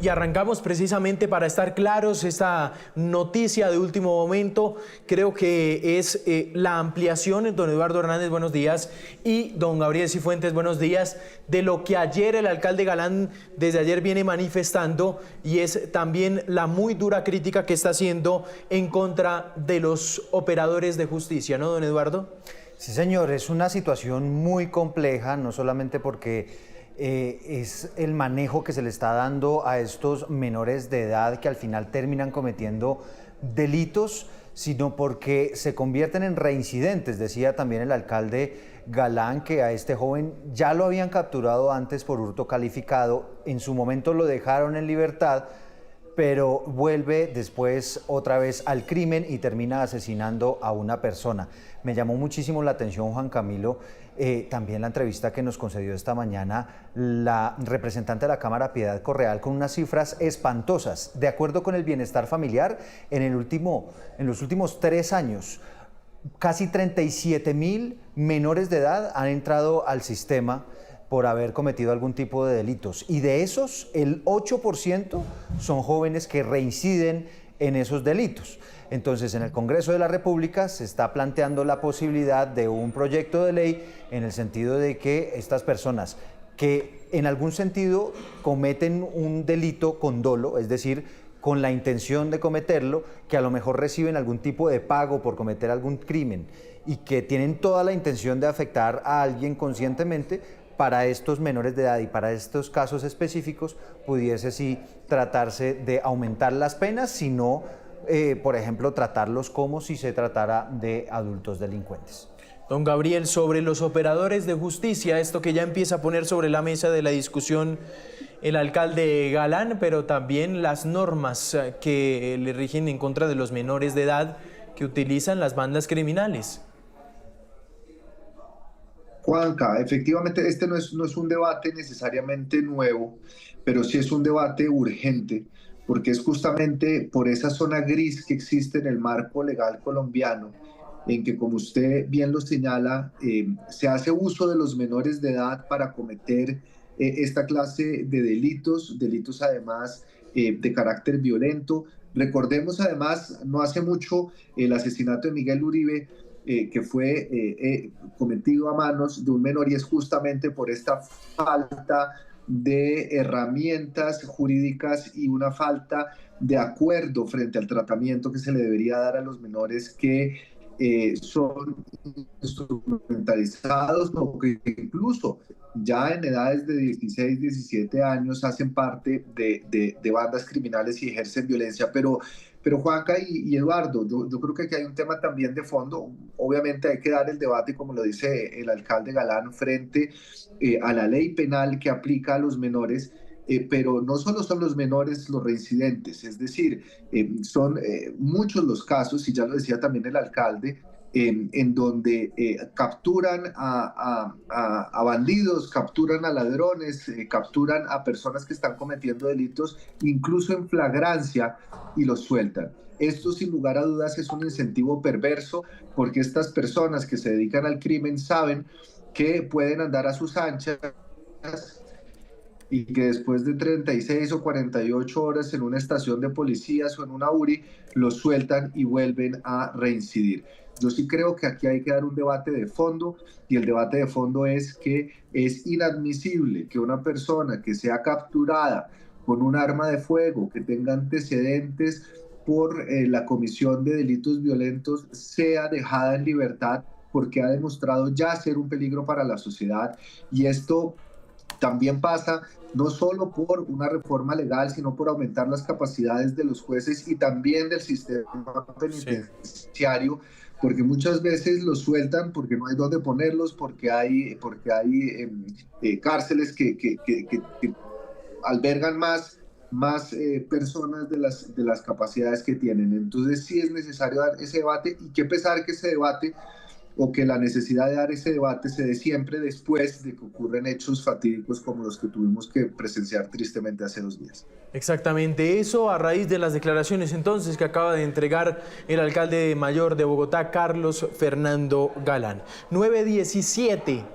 Y arrancamos precisamente para estar claros, esta noticia de último momento, creo que es la ampliación, don Eduardo Hernández, buenos días, y don Gabriel Cifuentes, buenos días, de lo que ayer el alcalde Galán desde ayer viene manifestando, y es también la muy dura crítica que está haciendo en contra de los operadores de justicia, ¿no, don Eduardo? Sí, señor, es una situación muy compleja, no solamente porque es el manejo que se le está dando a estos menores de edad que al final terminan cometiendo delitos, sino porque se convierten en reincidentes. Decía también el alcalde Galán que a este joven ya lo habían capturado antes por hurto calificado, en su momento lo dejaron en libertad, pero vuelve después otra vez al crimen y termina asesinando a una persona. Me llamó muchísimo la atención, Juan Camilo, también la entrevista que nos concedió esta mañana la representante de la Cámara, Piedad Correal, con unas cifras espantosas. De acuerdo con el Bienestar Familiar, en los últimos 3 años, casi 37.000 menores de edad han entrado al sistema por haber cometido algún tipo de delitos. Y de esos, el 8% son jóvenes que reinciden en esos delitos. Entonces, en el Congreso de la República se está planteando la posibilidad de un proyecto de ley en el sentido de que estas personas que en algún sentido cometen un delito con dolo, es decir, con la intención de cometerlo, que a lo mejor reciben algún tipo de pago por cometer algún crimen y que tienen toda la intención de afectar a alguien conscientemente, para estos menores de edad y para estos casos específicos pudiese sí tratarse de aumentar las penas, sino, por ejemplo, tratarlos como si se tratara de adultos delincuentes. Don Gabriel, sobre los operadores de justicia, esto que ya empieza a poner sobre la mesa de la discusión el alcalde Galán, pero también las normas que le rigen en contra de los menores de edad que utilizan las bandas criminales. Juanca, efectivamente este no es un debate necesariamente nuevo, pero sí es un debate urgente, porque es justamente por esa zona gris que existe en el marco legal colombiano, en que, como usted bien lo señala, se hace uso de los menores de edad para cometer esta clase de delitos además de carácter violento. Recordemos además, no hace mucho, el asesinato de Miguel Uribe, que fue cometido a manos de un menor, y es justamente por esta falta de herramientas jurídicas y una falta de acuerdo frente al tratamiento que se le debería dar a los menores que son instrumentalizados o que incluso ya en edades de 16, 17 años hacen parte de bandas criminales y ejercen violencia. Pero Juanca y Eduardo, yo creo que aquí hay un tema también de fondo. Obviamente hay que dar el debate, como lo dice el alcalde Galán, frente a la ley penal que aplica a los menores, pero no solo son los menores los reincidentes, es decir, son muchos los casos, y ya lo decía también el alcalde, en donde capturan a bandidos, capturan a ladrones, capturan a personas que están cometiendo delitos, incluso en flagrancia, y los sueltan. Esto, sin lugar a dudas, es un incentivo perverso, porque estas personas que se dedican al crimen saben que pueden andar a sus anchas y que después de 36 o 48 horas en una estación de policías o en una URI, los sueltan y vuelven a reincidir. Yo sí creo que aquí hay que dar un debate de fondo, y el debate de fondo es que es inadmisible que una persona que sea capturada con un arma de fuego, que tenga antecedentes por la comisión de delitos violentos, sea dejada en libertad porque ha demostrado ya ser un peligro para la sociedad. Y esto también pasa no solo por una reforma legal, sino por aumentar las capacidades de los jueces y también del sistema penitenciario, porque muchas veces los sueltan porque no hay dónde ponerlos, porque hay cárceles que albergan más personas de las capacidades que tienen. Entonces sí es necesario dar ese debate, y qué pesar que ese debate, o que la necesidad de dar ese debate, se dé siempre después de que ocurren hechos fatídicos como los que tuvimos que presenciar tristemente hace 2 días. Exactamente, eso a raíz de las declaraciones entonces que acaba de entregar el alcalde mayor de Bogotá, Carlos Fernando Galán. 9:17.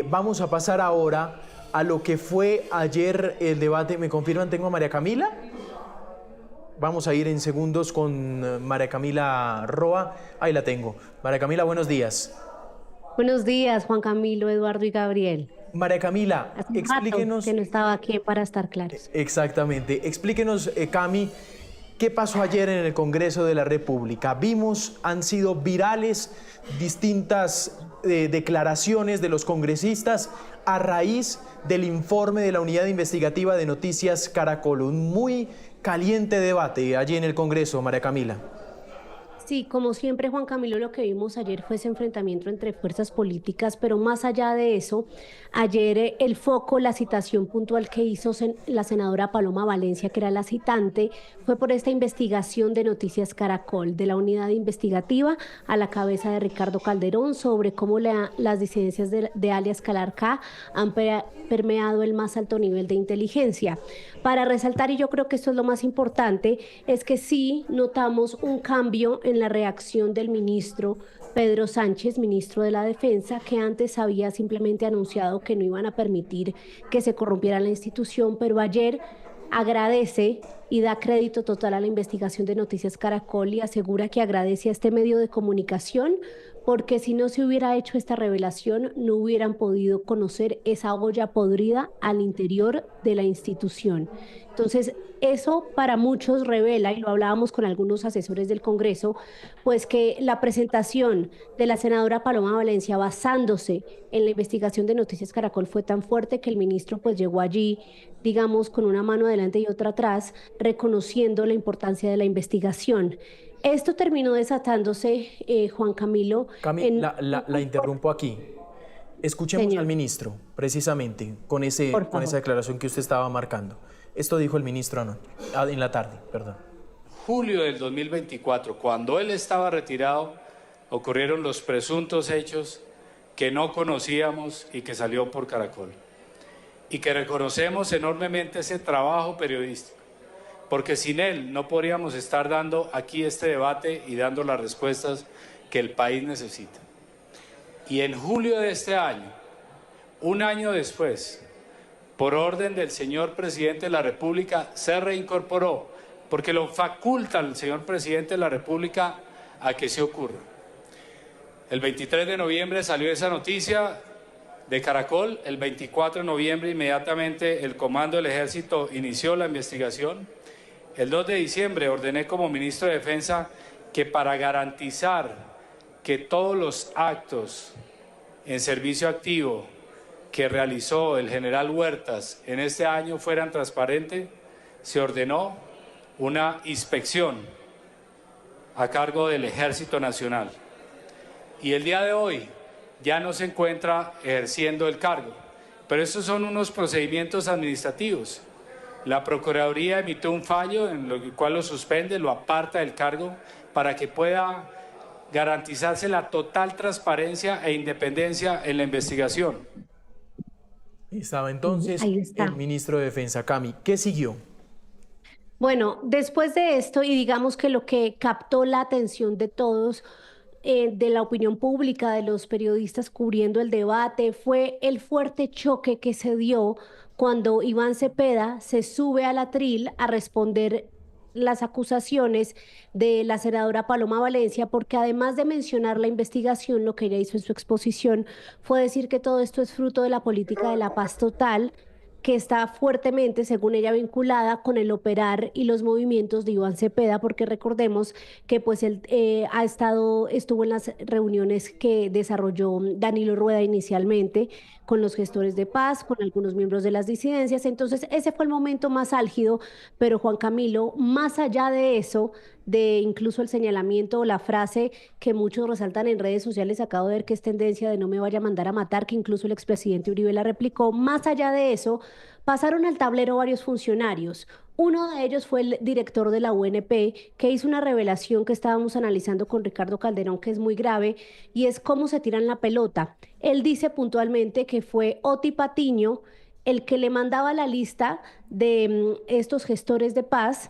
Vamos a pasar ahora a lo que fue ayer el debate. ¿Me confirman? Tengo a María Camila. Vamos a ir en segundos con María Camila Roa. Ahí la tengo. María Camila, buenos días. Buenos días, Juan Camilo, Eduardo y Gabriel. María Camila, Hace un explíquenos. rato que no estaba aquí para estar claros. Exactamente. Explíquenos, Cami, ¿qué pasó ayer en el Congreso de la República? Vimos, han sido virales distintas declaraciones de los congresistas a raíz del informe de la Unidad Investigativa de Noticias Caracol. Un muy caliente debate allí en el Congreso, María Camila. Sí, como siempre, Juan Camilo, lo que vimos ayer fue ese enfrentamiento entre fuerzas políticas, pero más allá de eso, ayer el foco, la citación puntual que hizo la senadora Paloma Valencia, que era la citante, fue por esta investigación de Noticias Caracol, de la unidad investigativa a la cabeza de Ricardo Calderón, sobre cómo las disidencias de alias Calarcá han permeado el más alto nivel de inteligencia. Para resaltar, y yo creo que esto es lo más importante, es que sí notamos un cambio en la reacción del ministro Pedro Sánchez, ministro de la Defensa, que antes había simplemente anunciado que no iban a permitir que se corrompiera la institución, pero ayer agradece y da crédito total a la investigación de Noticias Caracol y asegura que agradece a este medio de comunicación porque si no se hubiera hecho esta revelación no hubieran podido conocer esa olla podrida al interior de la institución. Entonces, eso para muchos revela, y lo hablábamos con algunos asesores del Congreso, pues que la presentación de la senadora Paloma Valencia basándose en la investigación de Noticias Caracol fue tan fuerte que el ministro pues llegó allí, digamos, con una mano adelante y otra atrás, reconociendo la importancia de la investigación. Esto terminó desatándose, Juan Camilo. Cami, la interrumpo aquí. Escuchemos al ministro, precisamente, con esa declaración que usted estaba marcando. Esto dijo el ministro en la tarde, perdón. Julio del 2024, cuando él estaba retirado, ocurrieron los presuntos hechos que no conocíamos y que salió por Caracol. Y que reconocemos enormemente ese trabajo periodístico, porque sin él no podríamos estar dando aquí este debate y dando las respuestas que el país necesita. Y en julio de este año, un año después, por orden del señor presidente de la República, se reincorporó, porque lo faculta el señor presidente de la República a que se ocurra. El 23 de noviembre salió esa noticia de Caracol, el 24 de noviembre inmediatamente el Comando del Ejército inició la investigación. El 2 de diciembre ordené como ministro de Defensa que para garantizar que todos los actos en servicio activo que realizó el general Huertas en este año fueran transparentes, se ordenó una inspección a cargo del Ejército Nacional. Y el día de hoy ya no se encuentra ejerciendo el cargo, pero estos son unos procedimientos administrativos. La Procuraduría emitió un fallo en el cual lo suspende, lo aparta del cargo para que pueda garantizarse la total transparencia e independencia en la investigación. Estaba entonces el ministro de Defensa, Cami. ¿Qué siguió? Bueno, después de esto, y digamos que lo que captó la atención de todos, de la opinión pública, de los periodistas cubriendo el debate, fue el fuerte choque que se dio cuando Iván Cepeda se sube al atril a responder las acusaciones de la senadora Paloma Valencia, porque además de mencionar la investigación, lo que ella hizo en su exposición fue decir que todo esto es fruto de la política de la paz total, que está fuertemente, según ella, vinculada con el operar y los movimientos de Iván Cepeda, porque recordemos que pues él estuvo en las reuniones que desarrolló Danilo Rueda inicialmente con los gestores de paz, con algunos miembros de las disidencias. Entonces ese fue el momento más álgido, pero Juan Camilo, más allá de eso, de incluso el señalamiento o la frase que muchos resaltan en redes sociales, acabo de ver que es tendencia de no me vaya a mandar a matar, que incluso el expresidente Uribe la replicó. Más allá de eso, pasaron al tablero varios funcionarios. Uno de ellos fue el director de la UNP, que hizo una revelación que estábamos analizando con Ricardo Calderón, que es muy grave, y es cómo se tiran la pelota. Él dice puntualmente que fue Oti Patiño el que le mandaba la lista de estos gestores de paz.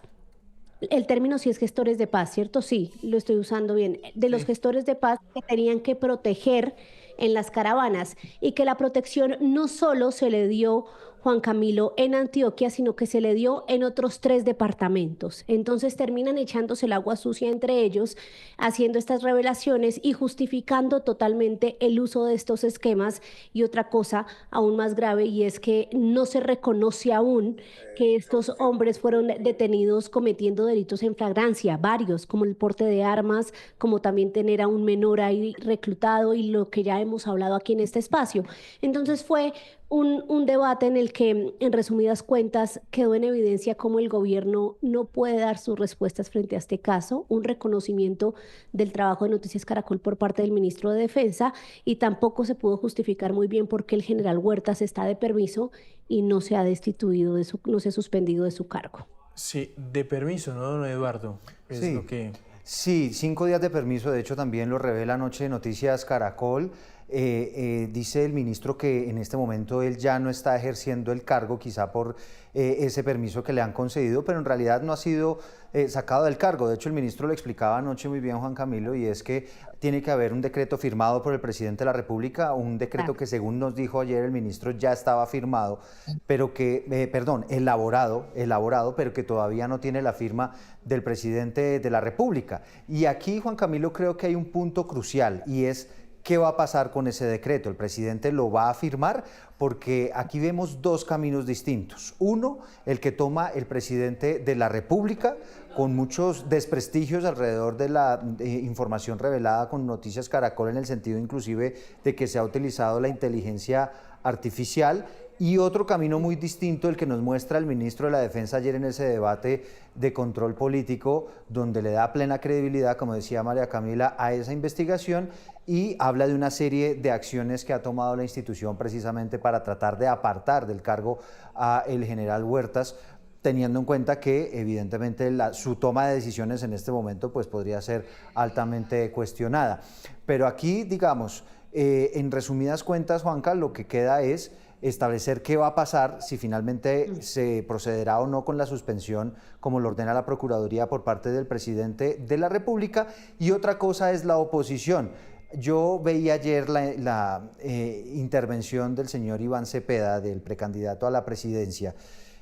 El término sí es gestores de paz, ¿cierto? Sí, lo estoy usando bien. De los gestores de paz que tenían que proteger en las caravanas y que la protección no solo se le dio, Juan Camilo, en Antioquia, sino que se le dio en otros 3 departamentos. Entonces terminan echándose el agua sucia entre ellos, haciendo estas revelaciones y justificando totalmente el uso de estos esquemas. Y otra cosa aún más grave, y es que no se reconoce aún que estos hombres fueron detenidos cometiendo delitos en flagrancia, varios, como el porte de armas, como también tener a un menor ahí reclutado y lo que ya hemos hablado aquí en este espacio. Entonces fue un debate en el que, en resumidas cuentas, quedó en evidencia cómo el gobierno no puede dar sus respuestas frente a este caso, un reconocimiento del trabajo de Noticias Caracol por parte del ministro de Defensa, y tampoco se pudo justificar muy bien por qué el general Huertas está de permiso y no se ha destituido, no se ha suspendido de su cargo. Sí, de permiso, ¿no, don Eduardo? Es Sí. lo que... Sí, 5 días de permiso, de hecho también lo revela anoche Noticias Caracol. Dice el ministro que en este momento él ya no está ejerciendo el cargo, quizá por ese permiso que le han concedido, pero en realidad no ha sido sacado del cargo. De hecho, el ministro lo explicaba anoche muy bien, Juan Camilo, y es que tiene que haber un decreto firmado por el presidente de la República, un decreto que, según nos dijo ayer el ministro, ya estaba firmado, pero que, elaborado, pero que todavía no tiene la firma del presidente de la República. Y aquí, Juan Camilo, creo que hay un punto crucial, y es: ¿qué va a pasar con ese decreto? ¿El presidente lo va a firmar? Porque aquí vemos 2 caminos distintos. Uno, el que toma el presidente de la República, con muchos desprestigios alrededor de la información revelada con Noticias Caracol, en el sentido inclusive de que se ha utilizado la inteligencia artificial. Y otro camino muy distinto, el que nos muestra el ministro de la Defensa ayer en ese debate de control político, donde le da plena credibilidad, como decía María Camila, a esa investigación, y habla de una serie de acciones que ha tomado la institución precisamente para tratar de apartar del cargo a el general Huertas, teniendo en cuenta que evidentemente su toma de decisiones en este momento pues podría ser altamente cuestionada. Pero aquí, digamos, en resumidas cuentas, Juanca, lo que queda es establecer qué va a pasar, si finalmente se procederá o no con la suspensión, como lo ordena la Procuraduría por parte del presidente de la República. Y otra cosa es la oposición. Yo veía ayer la intervención del señor Iván Cepeda, del precandidato a la presidencia,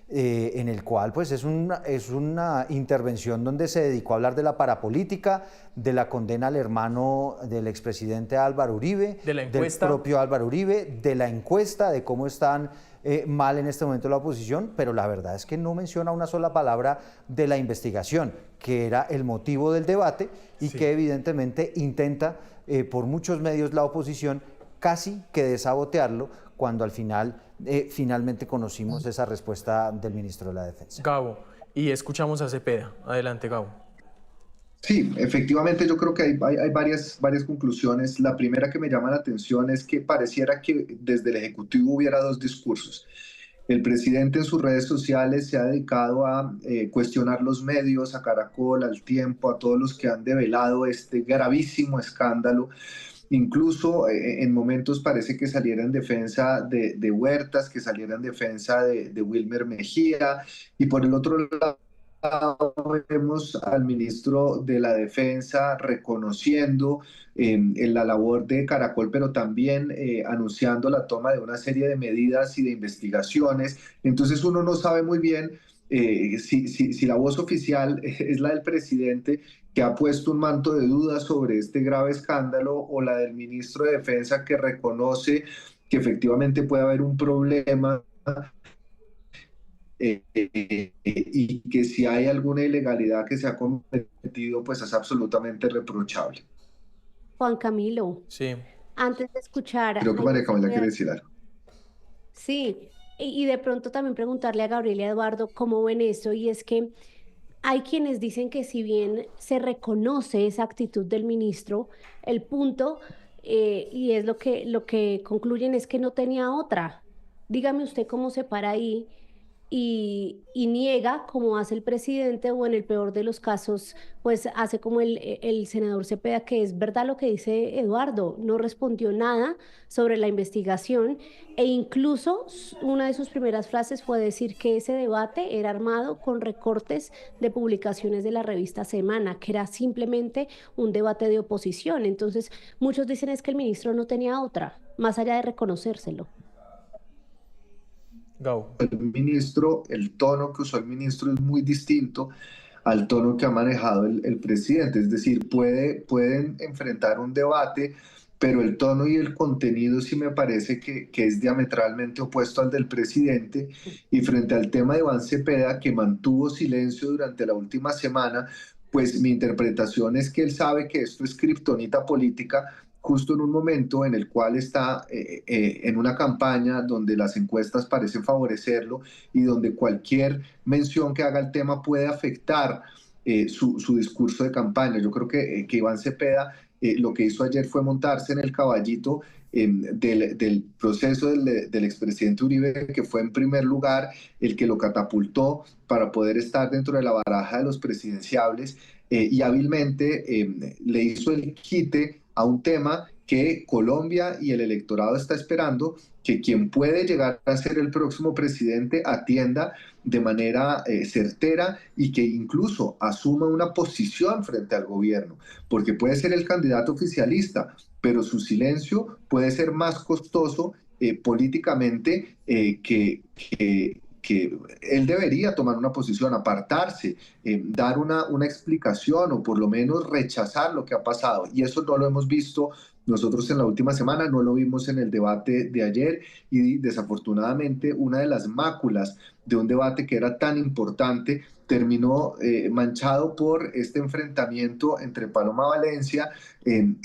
en el cual pues es una intervención donde se dedicó a hablar de la parapolítica, de la condena al hermano del expresidente Álvaro Uribe, de la encuesta, del propio Álvaro Uribe, de la encuesta, de cómo están mal en este momento la oposición, pero la verdad es que no menciona una sola palabra de la investigación, que era el motivo del debate, y que evidentemente intenta por muchos medios la oposición casi que de sabotearlo, cuando al final finalmente conocimos esa respuesta del ministro de la Defensa. Gabo, y escuchamos a Cepeda. Adelante, Gabo. Sí, efectivamente yo creo que hay varias conclusiones. La primera que me llama la atención es que pareciera que desde el Ejecutivo hubiera 2 discursos. El presidente en sus redes sociales se ha dedicado a cuestionar los medios, a Caracol, al Tiempo, a todos los que han develado este gravísimo escándalo. Incluso en momentos parece que saliera en defensa de Huertas, que saliera en defensa de Wilmer Mejía, y por el otro lado vemos al ministro de la Defensa reconociendo la labor de Caracol, pero también anunciando la toma de una serie de medidas y de investigaciones. Entonces uno no sabe muy bien si la voz oficial es la del presidente, que ha puesto un manto de dudas sobre este grave escándalo, o la del ministro de Defensa, que reconoce que efectivamente puede haber un problema y que si hay alguna ilegalidad que se ha cometido, pues es absolutamente reprochable. Juan Camilo, Sí. antes de escuchar Creo que María Camila quiere decir algo. Sí, y de pronto también preguntarle a Gabriela y a Eduardo cómo ven eso, y es que hay quienes dicen que si bien se reconoce esa actitud del ministro, el punto, y es lo que concluyen, es que no tenía otra. Dígame usted cómo se para ahí y niega como hace el presidente o en el peor de los casos, pues hace como el senador Cepeda, que es verdad lo que dice Eduardo, no respondió nada sobre la investigación e incluso una de sus primeras frases fue decir que ese debate era armado con recortes de publicaciones de la revista Semana, que era simplemente un debate de oposición. Entonces, muchos dicen es que el ministro no tenía otra, más allá de reconocérselo. Gabo. El ministro, el tono que usó el ministro es muy distinto al tono que ha manejado el presidente. Es decir, pueden enfrentar un debate, pero el tono y el contenido sí me parece que es diametralmente opuesto al del presidente. Y frente al tema de Iván Cepeda, que mantuvo silencio durante la última semana, pues mi interpretación es que él sabe que esto es kriptonita política, justo en un momento en el cual está en una campaña donde las encuestas parecen favorecerlo y donde cualquier mención que haga el tema puede afectar su discurso de campaña. Yo creo que Iván Cepeda lo que hizo ayer fue montarse en el caballito del proceso del expresidente Uribe, que fue en primer lugar el que lo catapultó para poder estar dentro de la baraja de los presidenciables y hábilmente le hizo el quite a un tema que Colombia y el electorado está esperando, que quien puede llegar a ser el próximo presidente atienda de manera certera y que incluso asuma una posición frente al gobierno, porque puede ser el candidato oficialista, pero su silencio puede ser más costoso políticamente que él debería tomar una posición, apartarse, dar una explicación o por lo menos rechazar lo que ha pasado. Y eso no lo hemos visto nosotros en la última semana, no lo vimos en el debate de ayer y desafortunadamente una de las máculas de un debate que era tan importante terminó manchado por este enfrentamiento entre Paloma Valencia e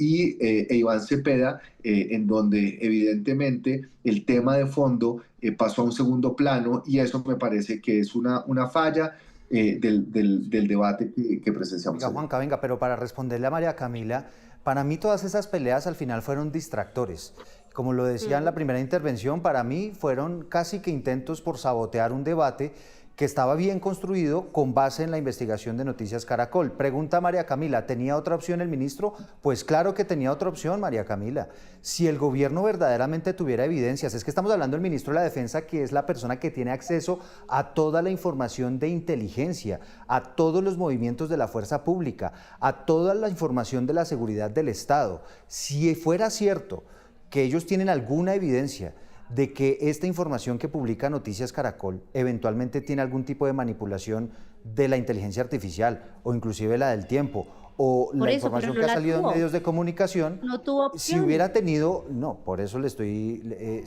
Iván Cepeda, en donde evidentemente el tema de fondo pasó a un segundo plano y eso me parece que es una falla del debate que presenciamos. Venga, Juanca, venga, pero para responderle a María Camila, para mí todas esas peleas al final fueron distractores. Como lo decía en la primera intervención, para mí fueron casi que intentos por sabotear un debate que estaba bien construido con base en la investigación de Noticias Caracol. Pregunta María Camila, ¿tenía otra opción el ministro? Pues claro que tenía otra opción, María Camila. Si el gobierno verdaderamente tuviera evidencias, es que estamos hablando del ministro de la Defensa, que es la persona que tiene acceso a toda la información de inteligencia, a todos los movimientos de la fuerza pública, a toda la información de la seguridad del Estado. Si fuera cierto que ellos tienen alguna evidencia de que esta información que publica Noticias Caracol eventualmente tiene algún tipo de manipulación de la inteligencia artificial o inclusive la del tiempo o la información que ha salido en medios de comunicación, no tuvo opción. si hubiera tenido, no, por eso le estoy,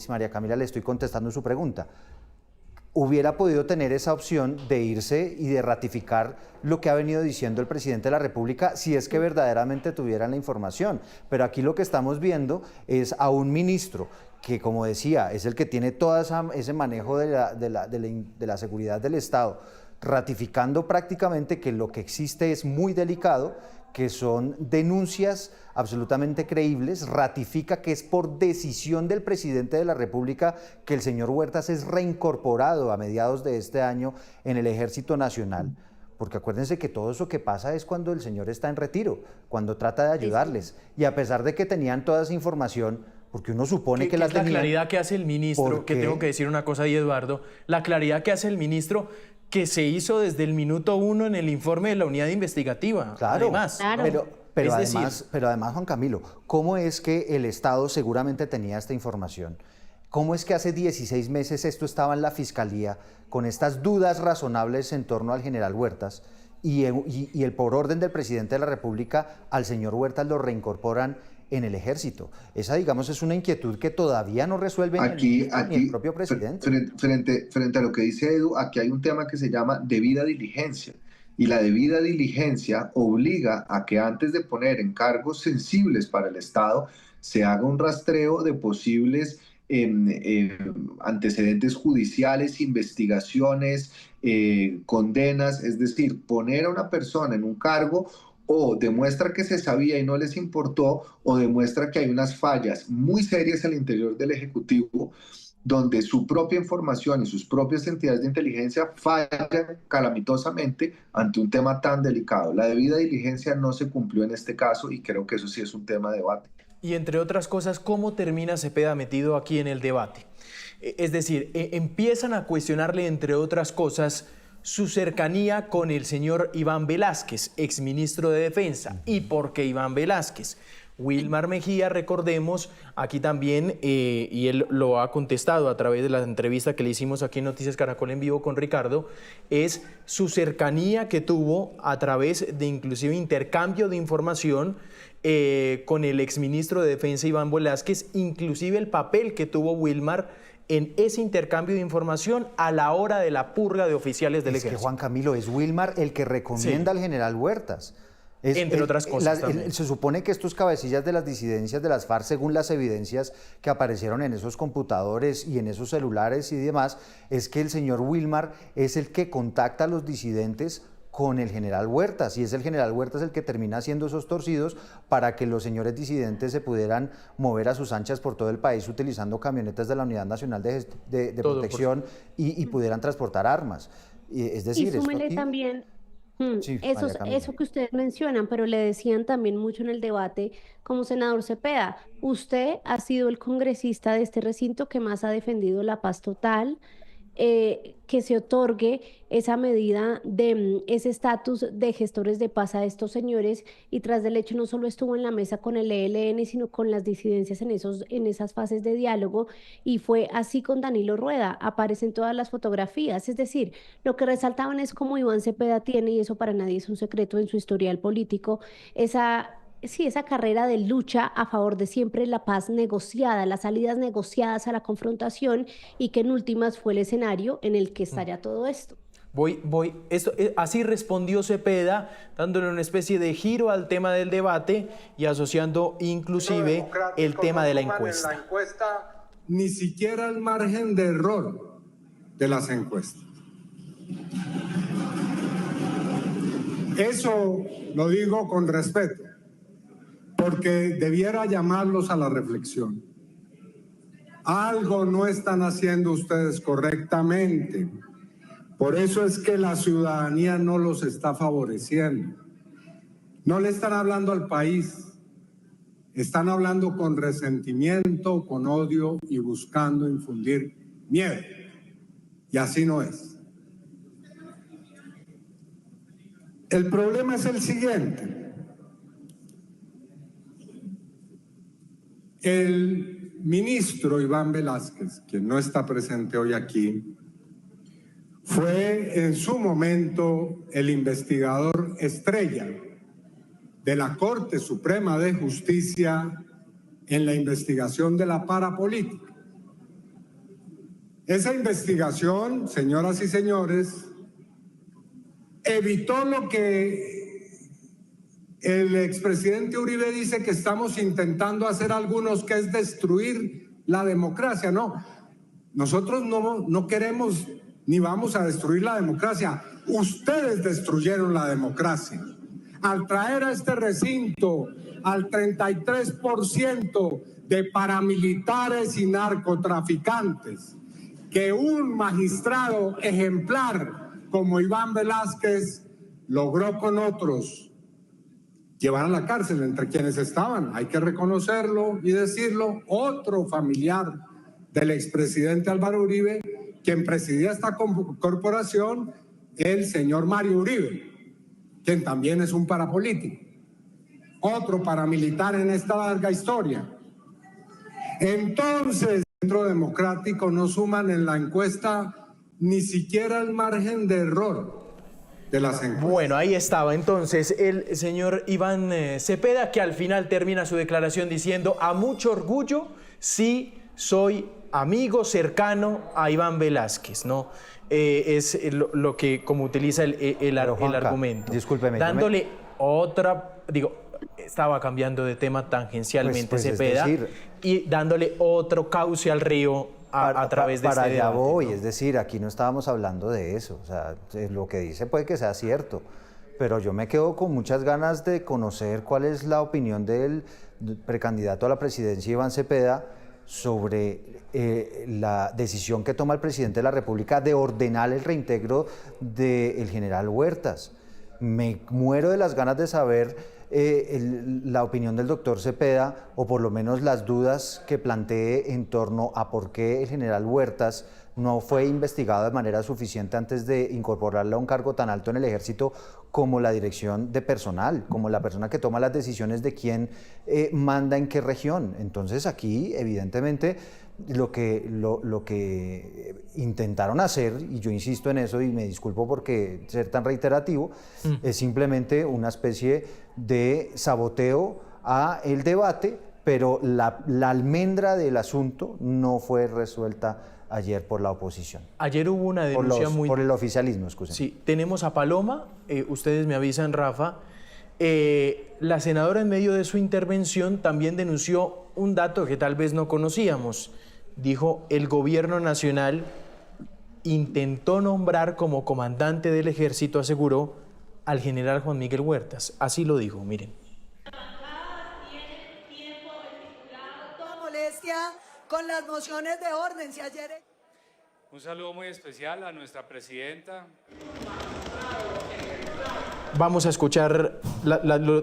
María Camila, le estoy contestando su pregunta, hubiera podido tener esa opción de irse y de ratificar lo que ha venido diciendo el presidente de la República si es que verdaderamente tuvieran la información. Pero aquí lo que estamos viendo es a un ministro que, como decía, es el que tiene todo ese manejo de la seguridad del Estado, ratificando prácticamente que lo que existe es muy delicado, que son denuncias absolutamente creíbles, ratifica que es por decisión del presidente de la República que el señor Huertas es reincorporado a mediados de este año en el Ejército Nacional. Porque acuérdense que todo eso que pasa es cuando el señor está en retiro, cuando trata de ayudarles. Y a pesar de que tenían toda esa información, porque uno supone que la tenían... La claridad que hace el ministro, que tengo que decir una cosa ahí, Eduardo, la claridad que hace el ministro que se hizo desde el minuto 1 en el informe de la unidad investigativa. Claro, además, claro. Pero además, Juan Camilo, ¿cómo es que el Estado seguramente tenía esta información? ¿Cómo es que hace 16 meses esto estaba en la Fiscalía con estas dudas razonables en torno al general Huertas y por orden del presidente de la República al señor Huertas lo reincorporan en el Ejército? Esa, digamos, es una inquietud que todavía no resuelve ni el propio presidente. Frente a lo que dice Edu, aquí hay un tema que se llama debida diligencia. Y la debida diligencia obliga a que antes de poner encargos sensibles para el Estado, se haga un rastreo de posibles antecedentes judiciales, investigaciones, condenas, es decir, poner a una persona en un cargo o demuestra que se sabía y no les importó, o demuestra que hay unas fallas muy serias al interior del Ejecutivo, donde su propia información y sus propias entidades de inteligencia fallan calamitosamente ante un tema tan delicado. La debida diligencia no se cumplió en este caso y creo que eso sí es un tema de debate. Y entre otras cosas, ¿cómo termina Cepeda metido aquí en el debate? Es decir, empiezan a cuestionarle, entre otras cosas, su cercanía con el señor Iván Velásquez, exministro de Defensa. ¿Y por qué Iván Velásquez? Wilmar Mejía, recordemos, aquí también, y él lo ha contestado a través de la entrevista que le hicimos aquí en Noticias Caracol en vivo con Ricardo, es su cercanía que tuvo a través de inclusive intercambio de información con el exministro de Defensa Iván Velásquez, inclusive el papel que tuvo Wilmar en ese intercambio de información a la hora de la purga de oficiales del Ejército. Es que Juan Camilo, es Wilmar el que recomienda al general Huertas. Entre otras cosas se supone que estos cabecillas de las disidencias de las FARC, según las evidencias que aparecieron en esos computadores y en esos celulares y demás, es que el señor Wilmar es el que contacta a los disidentes con el general Huertas, y es el general Huertas el que termina haciendo esos torcidos para que los señores disidentes se pudieran mover a sus anchas por todo el país utilizando camionetas de la Unidad Nacional de Protección y pudieran transportar armas. Es decir, y súmele también sí, eso que ustedes mencionan, pero le decían también mucho en el debate, como senador Cepeda, usted ha sido el congresista de este recinto que más ha defendido la paz total, que se otorgue esa medida de ese estatus de gestores de paz a estos señores, y tras del hecho no solo estuvo en la mesa con el ELN, sino con las disidencias en esas fases de diálogo, y fue así con Danilo Rueda, aparecen todas las fotografías, es decir, lo que resaltaban es cómo Iván Cepeda tiene, y eso para nadie es un secreto en su historial político, esa carrera de lucha a favor de siempre la paz negociada, las salidas negociadas a la confrontación, y que en últimas fue el escenario en el que estalla todo esto. Así respondió Cepeda, dándole una especie de giro al tema del debate y asociando inclusive el tema de la encuesta. En la encuesta, ni siquiera el margen de error de las encuestas. Eso lo digo con respeto, porque debiera llamarlos a la reflexión. Algo no están haciendo ustedes correctamente. Por eso es que la ciudadanía no los está favoreciendo. No le están hablando al país. Están hablando con resentimiento, con odio y buscando infundir miedo. Y así no es. El problema es el siguiente. El ministro Iván Velásquez, quien no está presente hoy aquí, fue en su momento el investigador estrella de la Corte Suprema de Justicia en la investigación de la parapolítica. Esa investigación, señoras y señores, evitó lo que el expresidente Uribe dice que estamos intentando hacer algunos, que es destruir la democracia. No, nosotros no queremos ni vamos a destruir la democracia. Ustedes destruyeron la democracia al traer a este recinto al 33% de paramilitares y narcotraficantes, que un magistrado ejemplar como Iván Velásquez logró con otros llevar a la cárcel, entre quienes estaban, hay que reconocerlo y decirlo, otro familiar del expresidente Álvaro Uribe, quien presidía esta corporación, el señor Mario Uribe, quien también es un parapolítico, otro paramilitar en esta larga historia. Entonces, el Centro Democrático no suman en la encuesta ni siquiera el margen de error de las encuestas. Bueno, ahí estaba entonces el señor Iván Cepeda, que al final termina su declaración diciendo: a mucho orgullo, sí soy amigo cercano a Iván Velásquez, ¿no? Es lo que como utiliza el argumento. Discúlpeme. Dándole otra, estaba cambiando de tema tangencialmente Cepeda, y dándole otro cauce al río a través de este debate. Para allá voy, ¿no? Es decir, aquí no estábamos hablando de eso, o sea, lo que dice puede que sea cierto, pero yo me quedo con muchas ganas de conocer cuál es la opinión del precandidato a la presidencia, Iván Cepeda, sobre la decisión que toma el presidente de la República de ordenar el reintegro del general Huertas. Me muero de las ganas de saber la opinión del doctor Cepeda, o por lo menos las dudas que plantee en torno a por qué el general Huertas no fue investigado de manera suficiente antes de incorporarlo a un cargo tan alto en el ejército como la dirección de personal, como la persona que toma las decisiones de quién manda en qué región. Entonces aquí, evidentemente, lo que intentaron hacer, y yo insisto en eso y me disculpo porque ser tan reiterativo, es simplemente una especie de saboteo a el debate, pero la almendra del asunto no fue resuelta ayer por la oposición. Ayer hubo una denuncia por el oficialismo, excusen. Sí, tenemos a Paloma, ustedes me avisan, Rafa. La senadora, en medio de su intervención, también denunció un dato que tal vez no conocíamos. Dijo: el gobierno nacional intentó nombrar como comandante del ejército, aseguró, al general Juan Miguel Huertas. Así lo dijo, miren. Molestia con las mociones de orden. Si ayer... Un saludo muy especial a nuestra presidenta. Vamos a escuchar,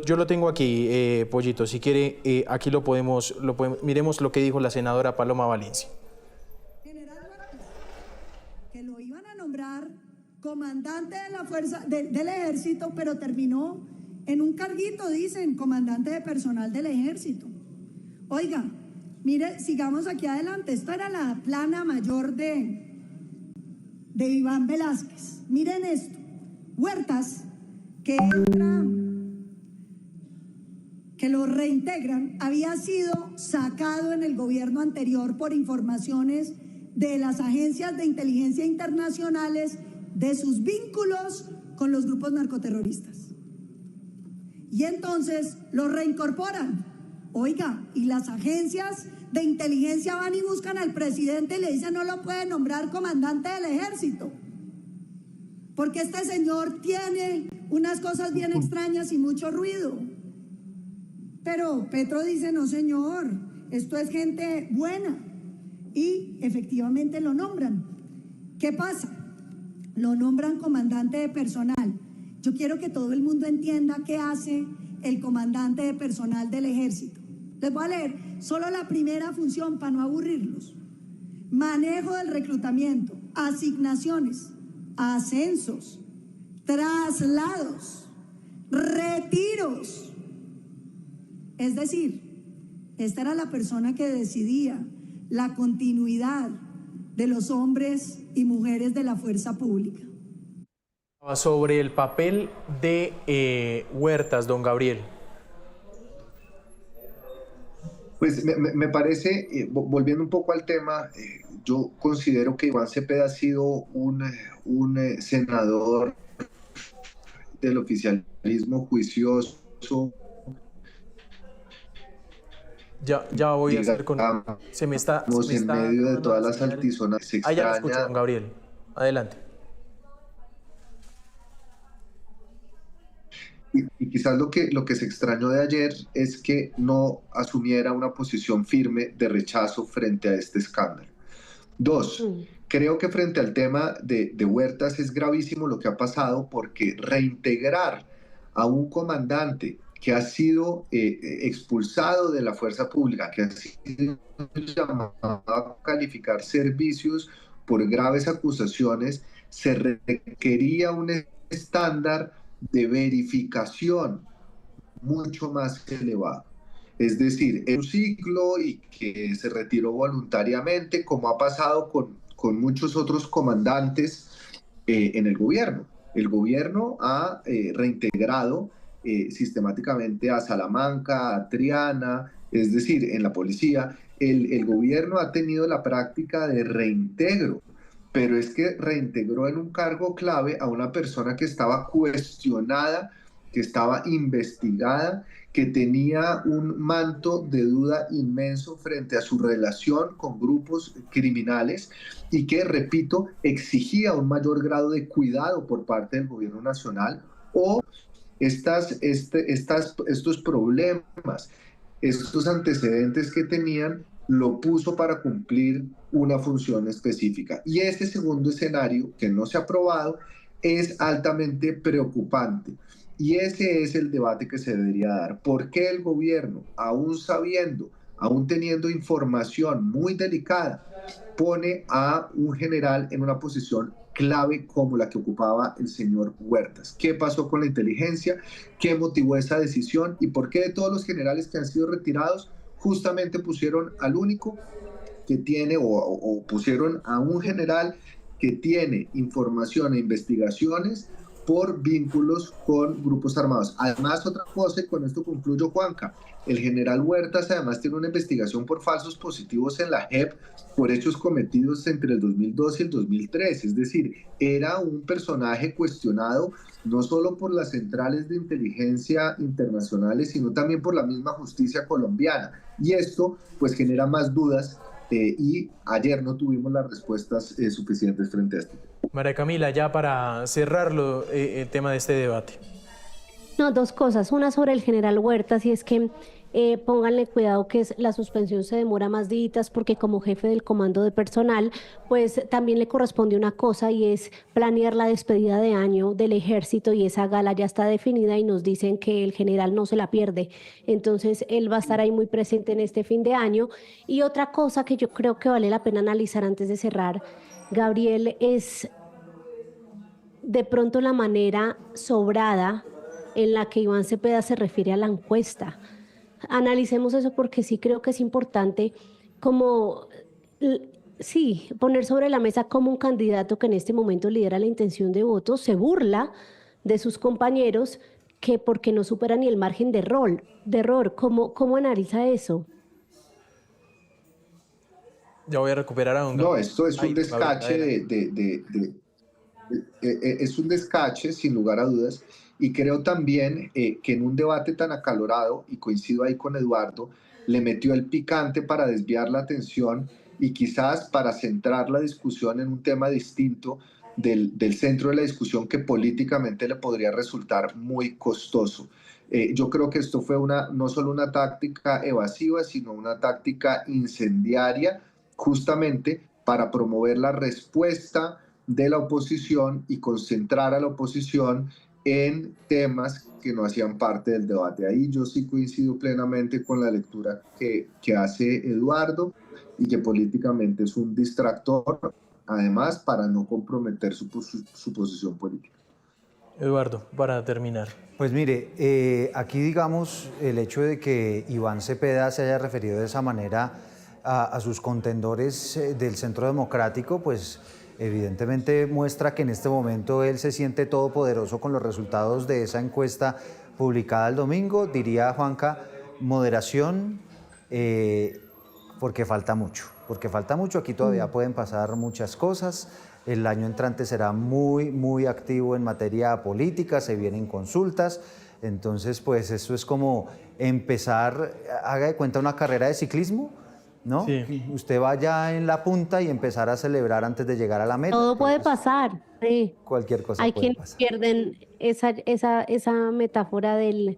yo lo tengo aquí, Pollito, si quiere, aquí lo podemos, miremos lo que dijo la senadora Paloma Valencia. General Huertas, que lo iban a nombrar comandante de la fuerza del ejército, pero terminó en un carguito, dicen, comandante de personal del ejército. Oiga, mire, sigamos aquí adelante. Esta era la plana mayor de Iván Velázquez. Miren esto. Huertas, que entra, que lo reintegran, había sido sacado en el gobierno anterior por informaciones de las agencias de inteligencia internacionales de sus vínculos con los grupos narcoterroristas. Y entonces lo reincorporan. Oiga, y las agencias de inteligencia van y buscan al presidente y le dicen: no lo puede nombrar comandante del ejército, porque este señor tiene unas cosas bien extrañas y mucho ruido. Pero Petro dice: no señor, esto es gente buena. Y efectivamente lo nombran. ¿Qué pasa? Lo nombran comandante de personal. Yo quiero que todo el mundo entienda qué hace el comandante de personal del ejército. Les voy a leer solo la primera función para no aburrirlos. Manejo del reclutamiento, asignaciones, ascensos, traslados, retiros. Es decir, esta era la persona que decidía la continuidad de los hombres y mujeres de la fuerza pública. Sobre el papel de Huertas, don Gabriel. Pues me parece, volviendo un poco al tema, yo considero que Iván Cepeda ha sido un senador del oficialismo juicioso. Ya voy a hacer con... Se me está en medio de todas las altizonas. Se extraña. Ya lo escucho, don Gabriel. Adelante. Y quizás lo que se extrañó de ayer es que no asumiera una posición firme de rechazo frente a este escándalo. Dos, creo que frente al tema de Huertas es gravísimo lo que ha pasado, porque reintegrar a un comandante que ha sido expulsado de la fuerza pública, que ha sido llamado a calificar servicios por graves acusaciones, se requería un estándar de verificación mucho más elevado. Es decir, en un ciclo y que se retiró voluntariamente, como ha pasado con muchos otros comandantes en el gobierno. El gobierno ha reintegrado sistemáticamente a Salamanca, a Triana, es decir, en la policía. El gobierno ha tenido la práctica de reintegro, pero es que reintegró en un cargo clave a una persona que estaba cuestionada, que estaba investigada, que tenía un manto de duda inmenso frente a su relación con grupos criminales y que, repito, exigía un mayor grado de cuidado por parte del gobierno nacional, o estos problemas, estos antecedentes que tenían, lo puso para cumplir una función específica. Y este segundo escenario, que no se ha aprobado, es altamente preocupante. Y ese es el debate que se debería dar. ¿Por qué el gobierno, aún sabiendo, aún teniendo información muy delicada, pone a un general en una posición clave como la que ocupaba el señor Huertas? ¿Qué pasó con la inteligencia? ¿Qué motivó esa decisión? ¿Y por qué de todos los generales que han sido retirados, justamente pusieron al único que tiene, o pusieron a un general que tiene información e investigaciones por vínculos con grupos armados? Además, otra cosa, y con esto concluyo, Juanca, el general Huertas además tiene una investigación por falsos positivos en la JEP por hechos cometidos entre el 2002 y el 2003, es decir, era un personaje cuestionado no solo por las centrales de inteligencia internacionales, sino también por la misma justicia colombiana. Y esto pues genera más dudas y ayer no tuvimos las respuestas suficientes frente a esto. María Camila, ya para cerrarlo, el tema de este debate. No, dos cosas. Una sobre el general Huertas, y es que pónganle cuidado que la suspensión se demora más días porque como jefe del comando de personal, pues también le corresponde una cosa y es planear la despedida de año del ejército, y esa gala ya está definida y nos dicen que el general no se la pierde. Entonces él va a estar ahí muy presente en este fin de año. Y otra cosa que yo creo que vale la pena analizar antes de cerrar, Gabriel, es de pronto la manera sobrada en la que Iván Cepeda se refiere a la encuesta. Analicemos eso porque sí creo que es importante como, sí, poner sobre la mesa cómo un candidato que en este momento lidera la intención de voto se burla de sus compañeros que porque no supera ni el margen de error. ¿Cómo analiza eso? Ya voy a recuperar a don No, esto es un descache adelante. es un descache, sin lugar a dudas, y creo también que en un debate tan acalorado, y coincido ahí con Eduardo, le metió el picante para desviar la atención y quizás para centrar la discusión en un tema distinto del centro de la discusión que políticamente le podría resultar muy costoso. Yo creo que esto fue no solo una táctica evasiva, sino una táctica incendiaria, justamente para promover la respuesta de la oposición y concentrar a la oposición en temas que no hacían parte del debate. Ahí yo sí coincido plenamente con la lectura que hace Eduardo, y que políticamente es un distractor, además, para no comprometer su posición política. Eduardo, para terminar. Pues mire, aquí digamos el hecho de que Iván Cepeda se haya referido de esa manera a sus contendores del Centro Democrático, pues evidentemente muestra que en este momento él se siente todopoderoso con los resultados de esa encuesta publicada el domingo. Diría Juanca, moderación, porque falta mucho. Aquí todavía pueden pasar muchas cosas. El año entrante será muy activo en materia política, se vienen consultas. Entonces, pues eso es como empezar, haga de cuenta, una carrera de ciclismo, ¿no? Sí. Usted vaya en la punta y empezar a celebrar antes de llegar a la meta. Todo puede pasar, sí. Cualquier cosa Hay puede quienes pasar. pierden esa metáfora del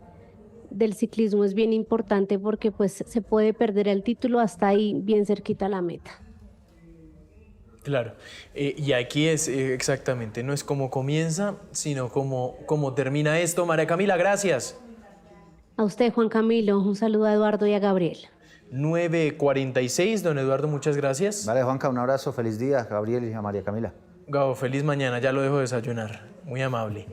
ciclismo, es bien importante porque pues se puede perder el título hasta ahí bien cerquita a la meta. Claro, y aquí es exactamente, no es cómo comienza, sino cómo termina esto. María Camila, gracias. A usted, Juan Camilo, un saludo a Eduardo y a Gabriel. 9:46, don Eduardo, muchas gracias. Vale, Juanca, un abrazo, feliz día, Gabriel y a María Camila. Gabo, feliz mañana, ya lo dejo desayunar, muy amable.